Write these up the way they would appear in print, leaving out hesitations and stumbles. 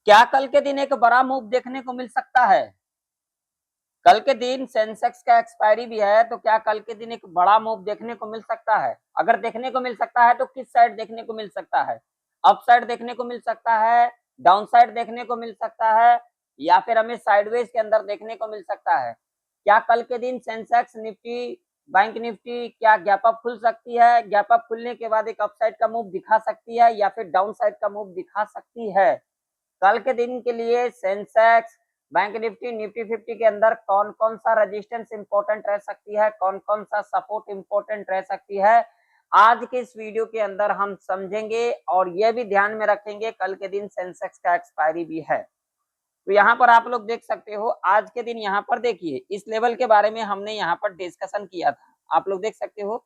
क्या कल के दिन एक बड़ा मूव देखने को मिल सकता है? कल के दिन सेंसेक्स का एक्सपायरी भी है, तो क्या कल के दिन एक बड़ा मूव देखने को मिल सकता है? अगर देखने को मिल सकता है तो किस साइड देखने को मिल सकता है? अप साइड देखने को मिल सकता है, डाउन साइड देखने को मिल सकता है, या फिर हमें साइडवेज के अंदर देखने को मिल सकता है? क्या कल के दिन सेंसेक्स, निफ्टी, बैंक निफ्टी क्या गैप अप खुल सकती है? गैप अप खुलने के बाद एक अप साइड का मूव दिखा सकती है या फिर डाउन साइड का मूव दिखा सकती है? कल के दिन के लिए सेंसेक्स, बैंक निफ्टी, निफ्टी 50 के अंदर कौन कौन सा रेजिस्टेंस इंपॉर्टेंट रह सकती है, कौन कौन सा सपोर्ट इंपॉर्टेंट रह सकती है, आज के इस वीडियो के अंदर हम समझेंगे। और यह भी ध्यान में रखेंगे कल के दिन सेंसेक्स का एक्सपायरी भी है। तो यहाँ पर आप लोग देख सकते हो, आज के दिन यहाँ पर देखिए इस लेवल के बारे में हमने यहाँ पर डिस्कशन किया था, आप लोग देख सकते हो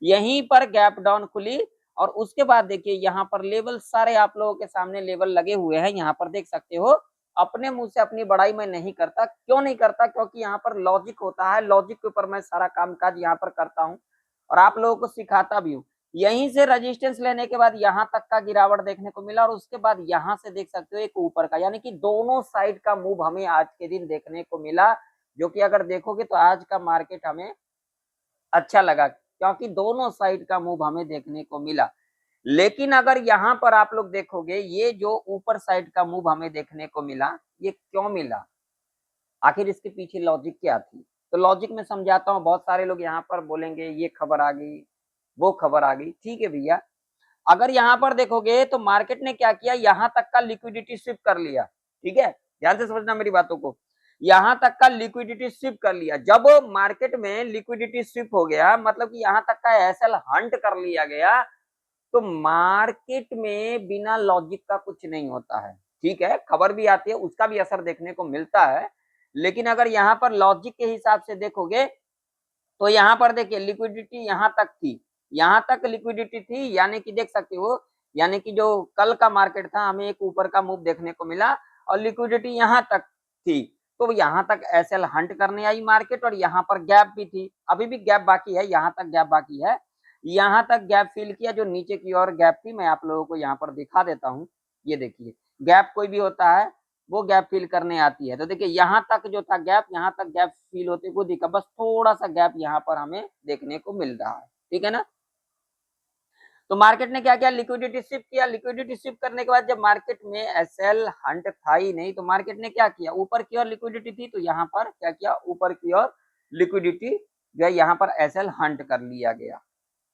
यहीं पर गैप डाउन खुली और उसके बाद देखिए यहाँ पर लेवल सारे आप लोगों के सामने लेवल लगे हुए हैं, यहाँ पर देख सकते हो। अपने मुंह से अपनी बड़ाई मैं नहीं करता, क्यों नहीं करता? क्योंकि यहाँ पर लॉजिक होता है, लॉजिक के ऊपर मैं सारा काम काज यहाँ पर करता हूँ और आप लोगों को सिखाता भी हूँ। यहीं से रेजिस्टेंस लेने के बाद यहाँ तक का गिरावट देखने को मिला और उसके बाद यहाँ से देख सकते हो एक ऊपर का, यानी कि दोनों साइड का मूव हमें आज के दिन देखने को मिला, जो कि अगर देखोगे तो आज का मार्केट हमें अच्छा लगा क्योंकि दोनों साइड का मूव हमें देखने को मिला। लेकिन अगर यहाँ पर आप लोग देखोगे ये जो ऊपर साइड का मूव हमें देखने को मिला, ये क्यों मिला? आखिर इसके पीछे लॉजिक क्या थी? तो लॉजिक में समझाता हूँ। बहुत सारे लोग यहाँ पर बोलेंगे ये खबर आ गई, वो खबर आ गई। ठीक है भैया, अगर यहाँ पर देखोगे तो मार्केट ने क्या किया, यहाँ तक का लिक्विडिटी स्विप कर लिया। ठीक है, ध्यान से समझना मेरी बातों को। यहाँ तक का लिक्विडिटी स्विप कर लिया। जब मार्केट में लिक्विडिटी स्विप हो गया, मतलब कि यहाँ तक का एसएल हंट कर लिया गया, तो मार्केट में बिना लॉजिक का कुछ नहीं होता है। ठीक है, खबर भी आती है, उसका भी असर देखने को मिलता है, लेकिन अगर यहाँ पर लॉजिक के हिसाब से देखोगे तो यहाँ पर देखिए लिक्विडिटी यहाँ तक थी, यहाँ तक लिक्विडिटी थी, यानी कि देख सकते हो, यानी कि जो कल का मार्केट था हमें एक ऊपर का मूव देखने को मिला और लिक्विडिटी यहाँ तक थी, तो यहाँ तक एसएल हंट करने आई मार्केट और यहाँ पर गैप भी थी, अभी भी गैप बाकी है, यहाँ तक गैप बाकी है। यहाँ तक गैप फिल किया, जो नीचे की ओर गैप थी मैं आप लोगों को यहाँ पर दिखा देता हूँ। ये देखिए गैप कोई भी होता है वो गैप फिल करने आती है, तो देखिए यहाँ तक जो था गैप, यहाँ तक गैप फिल होते को दिखा, बस थोड़ा सा गैप यहाँ पर हमें देखने को मिल रहा है। ठीक है ना, तो मार्केट ने क्या किया, लिक्विडिटी शिफ्ट किया। लिक्विडिटी शिफ्ट करने के बाद जब मार्केट में एसएल हंट था ही नहीं, तो मार्केट ने क्या किया, ऊपर की ओर लिक्विडिटी थी तो यहाँ पर क्या किया, ऊपर की ओर लिक्विडिटी जो है यहाँ पर एसएल हंट कर लिया गया।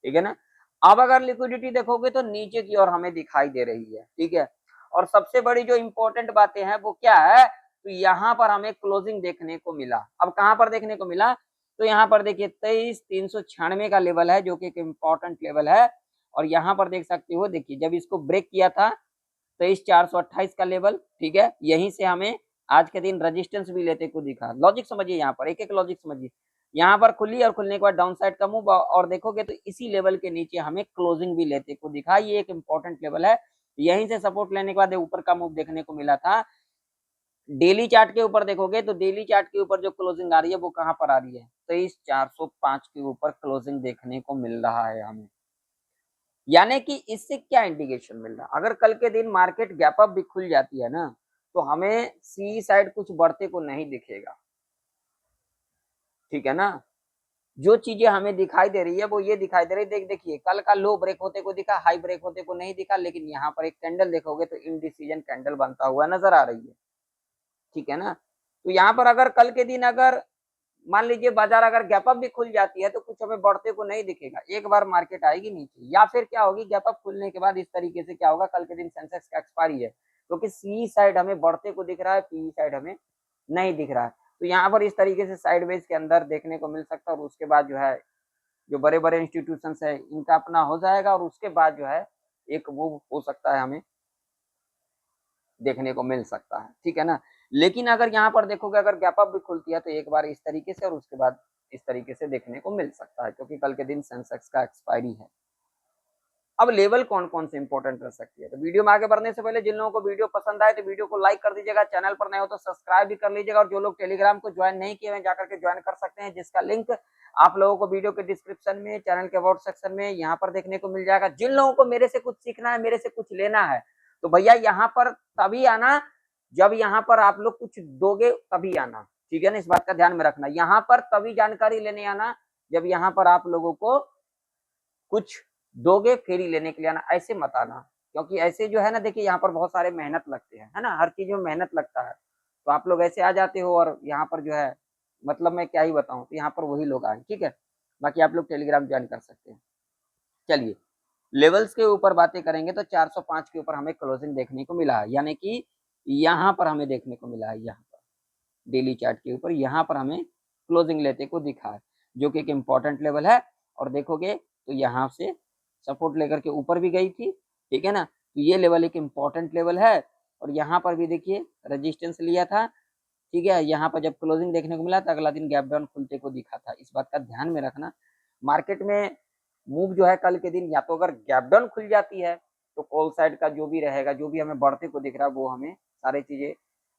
ठीक है ना, अब अगर लिक्विडिटी देखोगे तो नीचे की ओर हमें दिखाई दे रही है। ठीक है, और सबसे बड़ी जो इंपॉर्टेंट बातें हैं वो क्या है, तो यहाँ पर हमें क्लोजिंग देखने को मिला। अब कहां पर देखने को मिला, तो यहाँ पर देखिए 23,396 का लेवल है, जो कि एक इम्पोर्टेंट लेवल है। और यहाँ पर देख सकते हो, देखिए जब इसको ब्रेक किया था 23,428 का लेवल। ठीक है, यहीं से हमें आज के दिन रेजिस्टेंस भी लेते को दिखा। लॉजिक समझिए, यहाँ पर एक एक लॉजिक समझिए। यहाँ पर खुली और खुलने के बाद डाउन साइड का मूव, और देखोगे तो इसी लेवल के नीचे हमें क्लोजिंग भी लेते को दिखा। ये एक इंपॉर्टेंट लेवल है, यहीं से सपोर्ट लेने के बाद ऊपर का मूव देखने को मिला था। डेली चार्ट के ऊपर देखोगे तो डेली चार्ट के ऊपर जो क्लोजिंग आ रही है वो कहां पर आ रही है, 23,405 के ऊपर क्लोजिंग देखने को मिल रहा है हमें। यानी कि इससे क्या इंडिकेशन मिल रहा है, अगर कल के दिन मार्केट गैप अप भी खुल जाती है ना, तो हमें सी साइड कुछ बढ़ते को नहीं दिखेगा। ठीक है ना, जो चीजें हमें दिखाई दे रही है वो ये दिखाई दे रही है। देखिए कल का लो ब्रेक होते को दिखा, हाई ब्रेक होते को नहीं दिखा, लेकिन यहाँ पर एक कैंडल देखोगे तो इनडिसीजन कैंडल बनता हुआ नजर आ रही है। ठीक है ना, तो यहाँ पर अगर कल के दिन अगर मान लीजिए बाजार अगर गैप अप भी खुल जाती है तो कुछ हमें बढ़ते को नहीं दिखेगा, एक बार मार्केट आएगी नीचे, या फिर क्या होगी, गैप अप खुलने के बाद इस तरीके से क्या होगा, कल के दिन सेंसेक्स का एक्सपायरी है, क्योंकि सी साइड हमें बढ़ते को दिख रहा है, पी साइड हमें नहीं दिख रहा है। तो यहाँ पर इस तरीके से साइडवेज के अंदर देखने को मिल सकता है, और उसके बाद जो है जो बड़े बड़े इंस्टीट्यूशन है इनका अपना हो जाएगा, और उसके बाद जो है एक मूव हो सकता है हमें देखने को मिल सकता है। ठीक है ना, लेकिन अगर यहाँ पर देखोगे अगर गैप अप भी खुलती है तो एक बार इस तरीके से और उसके बाद इस तरीके से देखने को मिल सकता है, क्योंकि कल के दिन सेंसेक्स का एक्सपायरी है। अब लेवल कौन कौन से इंपॉर्टेंट रह सकती है, तो वीडियो में आगे बढ़ने से पहले जिन लोगों को वीडियो पसंद आए तो वीडियो को लाइक कर दीजिएगा, चैनल पर नए हो तो सब्सक्राइब भी कर लीजिएगा, और जो लोग टेलीग्राम को ज्वाइन नहीं किए हैं जाकर के ज्वाइन कर सकते हैं, जिसका लिंक आप लोगों को वीडियो के डिस्क्रिप्शन में, चैनल के अबाउट सेक्शन में यहाँ पर देखने को मिल जाएगा। जिन लोगों को मेरे से कुछ सीखना है, मेरे से कुछ लेना है, तो भैया यहाँ पर तभी आना जब यहाँ पर आप लोग कुछ दोगे तभी आना, ठीक है ना, इस बात का ध्यान में रखना। यहाँ पर तभी जानकारी लेने आना जब यहाँ पर आप लोगों को कुछ दोगे फिर ही लेने के लिए आना, ऐसे मत आना, क्योंकि ऐसे जो है ना, देखिए यहाँ पर बहुत सारे मेहनत लगते हैं, है ना, हर चीज में मेहनत लगता है। तो आप लोग ऐसे आ जाते हो और यहाँ पर जो है, मतलब मैं क्या ही बताऊं, तो यहाँ पर वही लोग आए, ठीक है। बाकी आप लोग टेलीग्राम ज्वाइन कर सकते हैं। चलिए, लेवल्स के ऊपर बातें करेंगे तो 405 के ऊपर हमें क्लोजिंग देखने को मिला है, यानी कि यहाँ पर हमें देखने को मिला है, यहाँ पर डेली चार्ट के ऊपर यहाँ पर हमें क्लोजिंग लेते को दिखा है, जो कि एक इम्पोर्टेंट लेवल है। और देखोगे तो यहाँ से सपोर्ट लेकर के ऊपर भी गई थी, ठीक है ना, तो ये लेवल एक इम्पोर्टेंट लेवल है। और यहाँ पर भी देखिए रेजिस्टेंस लिया था, ठीक है। यहाँ पर जब क्लोजिंग देखने को मिला तो अगला दिन गैप डाउन खुलते को दिखा था, इस बात का ध्यान में रखना। मार्केट में मूव जो है कल के दिन, या तो अगर गैप डाउन खुल जाती है तो कॉल साइड का जो भी रहेगा, जो भी हमें बढ़ते को दिख रहा है, वो हमें सारी चीजें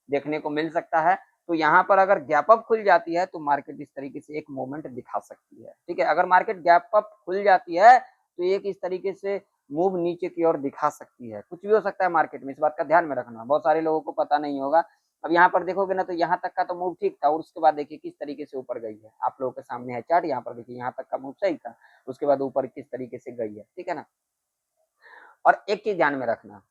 देखने को मिल सकता है। तो यहाँ पर अगर गैप अप खुल जाती है तो मार्केट इस तरीके से एक मोमेंट दिखा सकती है, ठीक है। अगर मार्केट गैप अप खुल जाती है तो एक इस तरीके से मूव नीचे की ओर दिखा सकती है, कुछ भी हो सकता है मार्केट में, इस बात का ध्यान में रखना, बहुत सारे लोगों को पता नहीं होगा। अब यहाँ पर देखोगे ना तो यहाँ तक का तो मूव ठीक था, और उसके बाद देखिए किस तरीके से ऊपर गई है, आप लोगों के सामने है चार्ट, यहाँ पर देखिए यहाँ तक का मूव सही था, उसके बाद ऊपर किस तरीके से गई है, ठीक है ना। और एक चीज ध्यान में रखना,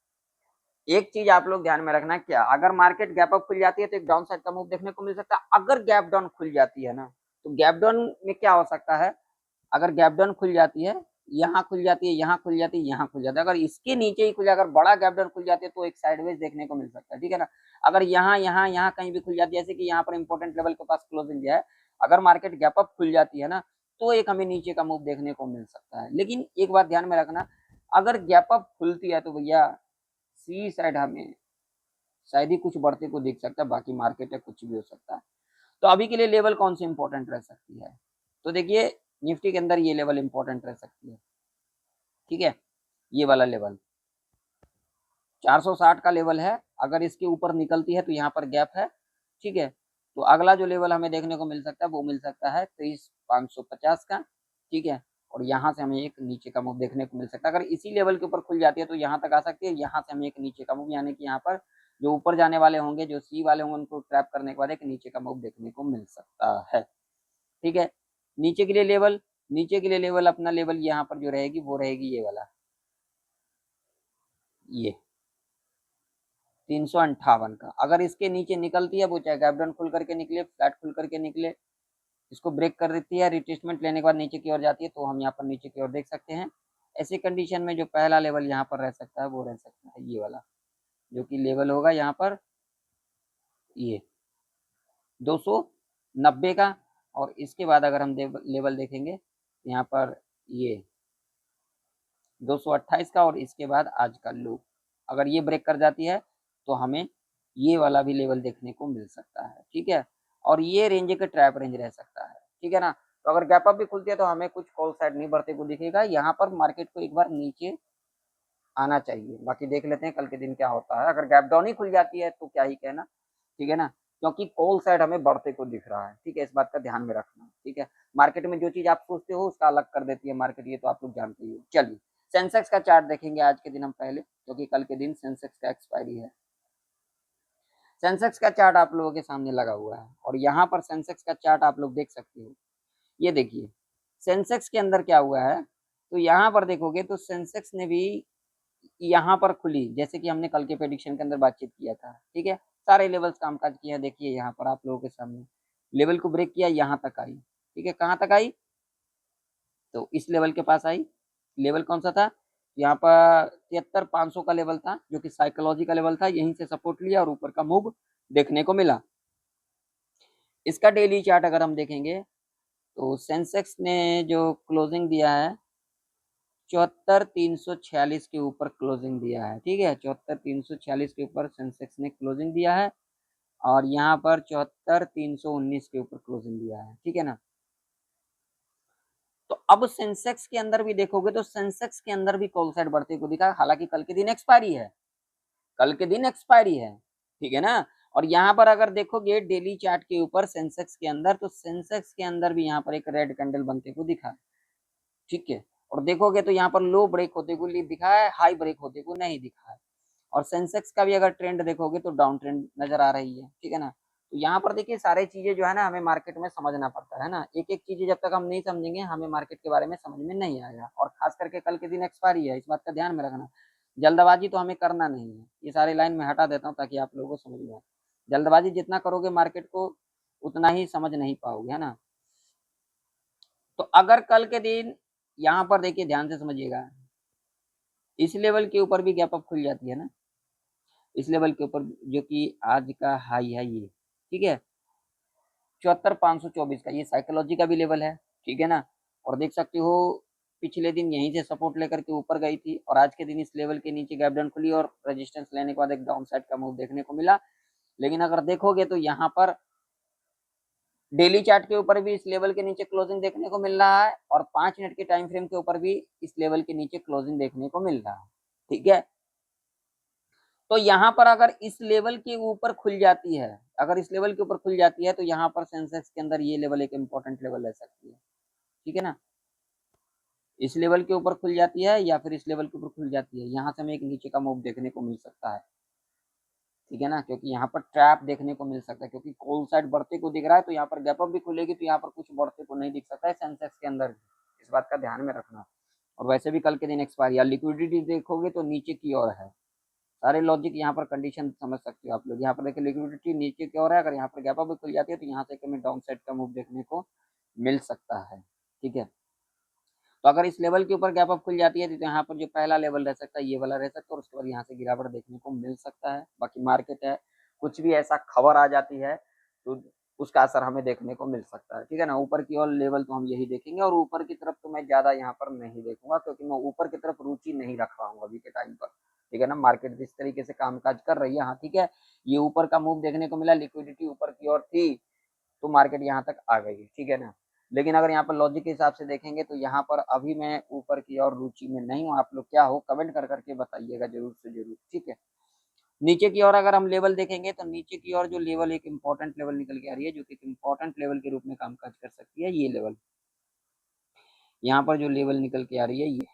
एक चीज आप लोग ध्यान में रखना, क्या अगर मार्केट गैप अप खुल जाती है तो एक डाउन साइड का मूव देखने को मिल सकता है। अगर गैप डाउन खुल जाती है ना, तो गैप डाउन में क्या हो सकता है, अगर गैप डाउन खुल जाती है, यहाँ खुल जाती है, यहाँ खुल जाती है, यहाँ खुल जाती है, अगर इसके नीचे ही खुल जाए, अगर बड़ा गैप डाउन खुल जाती है तो एक साइडवेज देखने को मिल सकता है, ठीक है ना। अगर यहाँ यहाँ यहाँ कहीं भी खुल जाती है, जैसे कि यहाँ पर इंपॉर्टेंट लेवल के पास क्लोजिंग दिया है, अगर मार्केट गैप अप खुल जाती है ना, तो एक हमें नीचे का मूव देखने को मिल सकता है। लेकिन एक बात ध्यान में रखना, अगर गैप अप खुलती है तो भैया सी साइड हमें शायद ही कुछ बढ़ते को दिख सकता है, बाकी मार्केट है कुछ भी हो सकता है। तो अभी के लिए लेवल कौन सी इंपॉर्टेंट रह सकती है, तो देखिए निफ्टी के अंदर ये लेवल इंपॉर्टेंट रह सकती है, ठीक है। ये वाला लेवल 460 का लेवल है, अगर इसके ऊपर निकलती है तो यहाँ पर गैप है, ठीक है। तो अगला जो लेवल हमें देखने को मिल सकता है वो मिल सकता है 23,550 का, ठीक है। और यहाँ से हमें एक नीचे का मूव देखने को मिल सकता है, अगर इसी लेवल के ऊपर खुल जाती है तो यहाँ तक आ सकती है, यहाँ से हमें एक नीचे का मूव, यानी कि यहाँ पर जो ऊपर जाने वाले होंगे, जो सी वाले होंगे, उनको ट्रैप करने के बाद एक नीचे का मूव देखने को मिल सकता है, ठीक है। नीचे के लिए लेवल, नीचे के लिए लेवल अपना लेवल यहाँ पर जो रहेगी वो रहेगी ये वाला, ये 358 का। अगर इसके नीचे निकलती है, वो चाहे गैप डाउन खुल करके निकले, फ्लैट खुल करके निकले, इसको ब्रेक कर देती है, रिट्रेसमेंट लेने के बाद नीचे की ओर जाती है, तो हम यहाँ पर नीचे की ओर देख सकते हैं। ऐसी कंडीशन में जो पहला लेवल यहाँ पर रह सकता है वो रह सकता है ये वाला, जो कि लेवल होगा यहाँ पर ये 290 का। और इसके बाद अगर हम लेवल देखेंगे यहाँ पर ये 228 का, और इसके बाद आज का लो, अगर ये ब्रेक कर जाती है तो हमें ये वाला भी लेवल देखने को मिल सकता है, ठीक है। और ये रेंज का ट्रैप रेंज रह सकता है, ठीक है ना। तो अगर गैप अप भी खुलती है तो हमें कुछ कॉल साइड नहीं बढ़ते को दिखेगा, यहाँ पर मार्केट को एक बार नीचे आना चाहिए। बाकी देख लेते हैं कल के दिन क्या होता है, अगर गैप डाउन ही खुल जाती है तो क्या ही कहना, ठीक है ना, क्योंकि कॉल साइड हमें बढ़ते को दिख रहा है, ठीक है, इस बात का ध्यान में रखना, ठीक है। मार्केट में जो चीज आप सोचते हो उसका अलग कर देती है मार्केट, ये तो आप लोग जानते ही हो। चलिए सेंसेक्स का चार्ट देखेंगे आज के दिन हम पहले, क्योंकि कल के दिन सेंसेक्स का एक्सपायरी है। सेंसेक्स का चार्ट आप लोगों के सामने लगा हुआ है, और यहाँ पर सेंसेक्स का चार्ट आप लोग देख सकते हो। ये देखिए सेंसेक्स के अंदर क्या हुआ है, तो यहाँ पर देखोगे तो सेंसेक्स ने भी यहाँ पर खुली, जैसे कि हमने कल के प्रेडिक्शन के अंदर बातचीत किया था, ठीक है। सारे लेवल्स कामकाज किया, देखिए यहाँ पर आप लोगों के सामने लेवल को ब्रेक किया, यहाँ तक आई, ठीक है। कहाँ तक आई, तो इस लेवल के पास आई। लेवल कौन सा था, यहाँ पर 73,500 का लेवल था, जो कि साइकोलॉजी का लेवल था, यहीं से सपोर्ट लिया और ऊपर का मूव देखने को मिला। इसका डेली चार्ट अगर हम देखेंगे तो सेंसेक्स ने जो क्लोजिंग दिया है 74,346 के ऊपर क्लोजिंग दिया है, ठीक है। 74,346 के ऊपर सेंसेक्स ने क्लोजिंग दिया है, और यहाँ पर 74,319 के ऊपर क्लोजिंग दिया है, ठीक है ना। तो अब सेंसेक्स के अंदर भी देखोगे तो सेंसेक्स के अंदर भी कॉल साइड बढ़ते को दिखा, हालांकि कल के दिन एक्सपायरी है, कल के दिन एक्सपायरी है, ठीक है ना। और यहाँ पर अगर देखोगे डेली चार्ट के ऊपर सेंसेक्स के अंदर, तो सेंसेक्स के अंदर भी यहाँ पर एक रेड कैंडल बनते को दिखा, ठीक है। और देखोगे तो यहाँ पर लो ब्रेक होते को दिखा है, हाई ब्रेक होते को नहीं दिखा है। और सेंसेक्स का भी अगर ट्रेंड देखोगे तो डाउन ट्रेंड नजर आ रही है, ठीक है ना। तो यहाँ पर देखिए सारी चीजें जो है ना हमें मार्केट में समझना पड़ता है ना, एक एक चीजें जब तक हम नहीं समझेंगे हमें मार्केट के बारे में समझ में नहीं आएगा। और खास करके कल के दिन एक्सपायरी है, इस बात का ध्यान में रखना। जल्दबाजी तो हमें करना नहीं है, ये सारी लाइन में हटा देता हूँ ताकि आप लोगों को समझ में आए। जल्दबाजी जितना करोगे मार्केट को उतना ही समझ नहीं पाओगे, है ना। तो अगर कल के दिन यहाँ पर देखिए ध्यान से समझिएगा, इस लेवल के ऊपर भी गैप अप खुल जाती है ना, इस लेवल के ऊपर जो कि आज का हाई है ये, ठीक है 74,524 का, ये साइकोलॉजी का भी लेवल है, ठीक है ना। और देख सकते हो पिछले दिन यहीं से सपोर्ट लेकर के ऊपर गई थी और आज के दिन इस लेवल के नीचे गैप डाउन खुली और रेजिस्टेंस लेने के बाद एक डाउन साइड का मूव देखने को मिला। लेकिन अगर देखोगे तो यहाँ पर डेली चार्ट के ऊपर भी इस लेवल के नीचे क्लोजिंग देखने को मिल रहा है और 5 मिनट के टाइम फ्रेम के ऊपर भी इस लेवल के नीचे क्लोजिंग देखने को मिल रहा है, ठीक है। तो यहाँ पर अगर इस लेवल के ऊपर खुल जाती है, अगर इस लेवल के ऊपर खुल जाती है तो यहाँ पर सेंसेक्स के अंदर ये लेवल एक इंपॉर्टेंट लेवल रह सकती है, ठीक है ना। इस लेवल के ऊपर खुल जाती है या फिर इस लेवल के ऊपर खुल जाती है, यहाँ से हमें एक नीचे का मूव देखने को मिल सकता है, ठीक है ना। क्योंकि यहाँ पर ट्रैप देखने को मिल सकता है, क्योंकि कॉल साइड बढ़ते को दिख रहा है तो यहाँ पर गैप अप भी खुलेगी तो यहाँ पर कुछ बढ़ते को नहीं दिख सकता है सेंसेक्स के अंदर, इस बात का ध्यान में रखना। और वैसे भी कल के दिन एक्सपायरी या लिक्विडिटी देखोगे तो नीचे की ओर है, सारे लॉजिक यहाँ पर कंडीशन समझ सकते हो आप लोग। यहाँ पर देखिए लिक्विडिटी नीचे की ओर है, अगर यहाँ पर गैप अप भी खुल जाती है तो यहाँ से हमें डाउन साइड का मूव देखने को मिल सकता है, ठीक है। तो अगर इस लेवल के ऊपर गैप अप खुल जाती है तो यहाँ पर जो पहला लेवल रह सकता है ये वाला रह सकता है और उसके बाद यहाँ से गिरावट देखने को मिल सकता है। बाकी मार्केट है, कुछ भी ऐसा खबर आ जाती है तो उसका असर हमें देखने को मिल सकता है, ठीक है ना। ऊपर की ओर लेवल तो हम यही देखेंगे और ऊपर की तरफ तो मैं ज्यादा यहाँ पर नहीं देखूंगा क्योंकि मैं ऊपर की तरफ रुचि नहीं रख रहा हूँ अभी के टाइम पर, ठीक है ना। मार्केट जिस तरीके से कामकाज कर रही है, हाँ ठीक है, ये ऊपर का मूव देखने को मिला, लिक्विडिटी ऊपर की ओर थी तो मार्केट यहाँ तक आ गई, ठीक है ना। लेकिन अगर यहाँ पर लॉजिक के हिसाब से देखेंगे तो यहाँ पर अभी मैं ऊपर की और रुचि में नहीं हूँ। आप लोग क्या हो कमेंट कर करके बताइएगा जरूर से जरूर, ठीक है। नीचे की ओर अगर हम लेवल देखेंगे तो नीचे की ओर जो लेवल एक इंपॉर्टेंट लेवल निकल के आ रही है जो कि एक इंपॉर्टेंट लेवल के रूप में कामकाज कर सकती है, ये लेवल यहाँ पर जो लेवल निकल के आ रही है ये,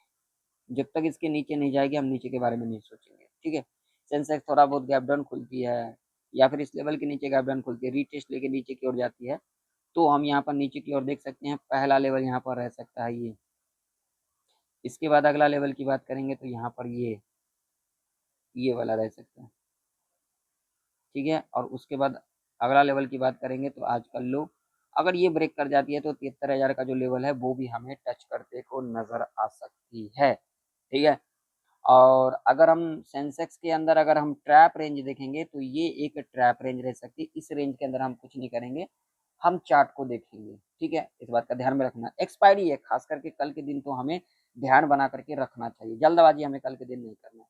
जब तक इसके नीचे नहीं जाएगी हम नीचे के बारे में नहीं सोचेंगे, ठीक है। सेंसेक्स थोड़ा बहुत गैप डाउन खुलती है या फिर इस लेवल के नीचे गैप डाउन खुलती है, रीटेस्ट लेके नीचे की ओर जाती है तो हम यहाँ पर नीचे की ओर देख सकते हैं पहला लेवल यहाँ पर रह सकता है ये। इसके बाद अगला लेवल की बात करेंगे तो यहाँ पर ये वाला रह सकता है, ठीक है। और उसके बाद अगला लेवल की बात करेंगे तो आज का लो अगर ये ब्रेक कर जाती है तो 73,000 का जो लेवल है वो भी हमें टच करते को नजर आ सकती है, ठीक है। और अगर हम सेंसेक्स के अंदर अगर हम ट्रैप रेंज देखेंगे तो ये एक ट्रैप रेंज रह सकती है, इस रेंज के अंदर हम कुछ नहीं करेंगे, हम चार्ट को देखेंगे, ठीक है। इस बात का ध्यान में रखना, एक्सपायरी है खास करके कल के दिन तो हमें ध्यान बना करके रखना चाहिए, जल्दबाजी हमें कल के दिन नहीं करना।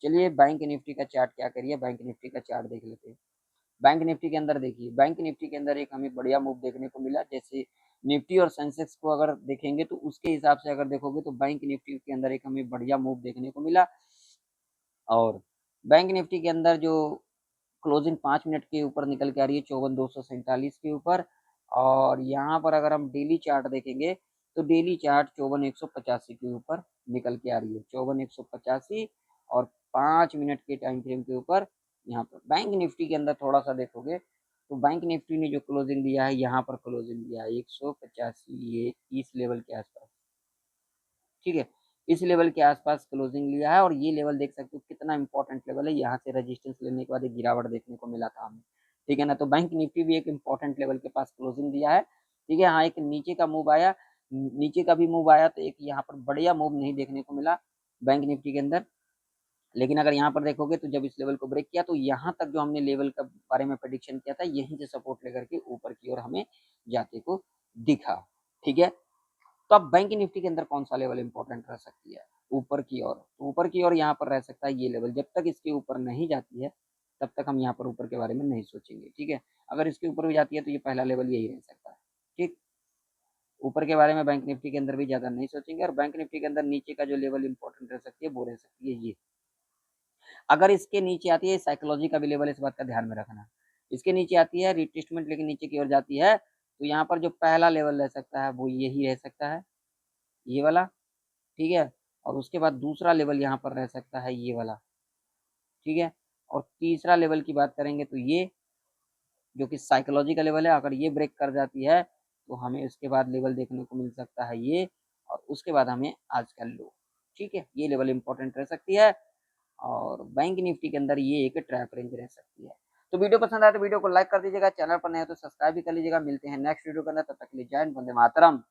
चलिए बैंक निफ्टी का चार्ट क्या करिए, बैंक निफ्टी का चार्ट देख लेते हैं। बैंक निफ्टी के अंदर देखिए, बैंक निफ्टी के अंदर एक हमें बढ़िया मूव देखने को मिला, जैसे निफ्टी और सेंसेक्स को अगर देखेंगे तो उसके हिसाब से अगर देखोगे तो बैंक निफ्टी के अंदर एक हमें बढ़िया मूव देखने को मिला। और बैंक निफ्टी के अंदर जो क्लोजिंग 5 मिनट के ऊपर निकल के आ रही है 54,247 के ऊपर। और यहाँ पर अगर हम डेली चार्ट देखेंगे तो डेली चार्ट 54,185 के ऊपर निकल के आ रही है, 54,185 और 5 मिनट के टाइम फ्रेम के ऊपर यहाँ पर। बैंक निफ्टी के अंदर थोड़ा सा देखोगे तो बैंक निफ्टी ने जो क्लोजिंग दिया है यहाँ पर क्लोजिंग दिया है 185, ये इस लेवल के आसपास, ठीक है, इस लेवल के आसपास क्लोजिंग लिया है। और ये लेवल देख सकते हो कितना इंपॉर्टेंट लेवल है, यहाँ से रेजिस्टेंस लेने के बाद एक गिरावट देखने को मिला था हमें, ठीक है ना। तो बैंक निफ्टी भी एक इंपॉर्टेंट लेवल के पास क्लोजिंग दिया है, ठीक है। हाँ एक नीचे का मूव आया, नीचे का भी मूव आया तो एक यहाँ पर बढ़िया मूव नहीं देखने को मिला बैंक निफ्टी के अंदर। लेकिन अगर यहाँ पर देखोगे तो जब इस लेवल को ब्रेक किया तो यहाँ तक जो हमने लेवल का बारे में प्रेडिक्शन किया था यहीं से सपोर्ट लेकर के ऊपर की ओर हमें जाते को दिखा, ठीक है। तो अब बैंक निफ्टी के अंदर कौन सा लेवल इंपॉर्टेंट रह सकती है, ऊपर की ओर, तो ऊपर की ओर यहाँ पर रह सकता है ये लेवल, जब तक इसके ऊपर नहीं जाती है तब तक हम यहाँ पर ऊपर के बारे में नहीं सोचेंगे, ठीक है। अगर इसके ऊपर भी जाती है तो ये पहला लेवल यही रह सकता है, ठीक। ऊपर के बारे में बैंक निफ्टी के अंदर भी ज्यादा नहीं सोचेंगे। और बैंक निफ्टी के अंदर नीचे का जो लेवल इंपॉर्टेंट रह सकती है वो रह सकती है ये, अगर इसके नीचे आती है साइकोलॉजी का भी लेवल, इस बात का ध्यान में रखना, इसके नीचे आती है रिट्रेसमेंट लेकिन नीचे की ओर जाती है तो यहाँ पर जो पहला लेवल रह सकता है वो यही रह सकता है, ये वाला, ठीक है। और उसके बाद दूसरा लेवल यहाँ पर रह सकता है ये वाला, ठीक है। और तीसरा लेवल की बात करेंगे तो ये जो कि साइकोलॉजी का लेवल है, अगर ये ब्रेक कर जाती है तो हमें उसके बाद लेवल देखने को मिल सकता है ये, और उसके बाद हमें आज का लो। ठीक है, ये लेवल इंपॉर्टेंट रह सकती है और बैंक निफ्टी के अंदर ये एक ट्रैप रेंज रह सकती है। तो वीडियो पसंद आए तो वीडियो को लाइक कर दीजिएगा, चैनल पर नए हो तो सब्सक्राइब भी कर लीजिएगा। मिलते हैं नेक्स्ट वीडियो के अंदर, तब तक के लिए जय हिंद, वंदे मातरम।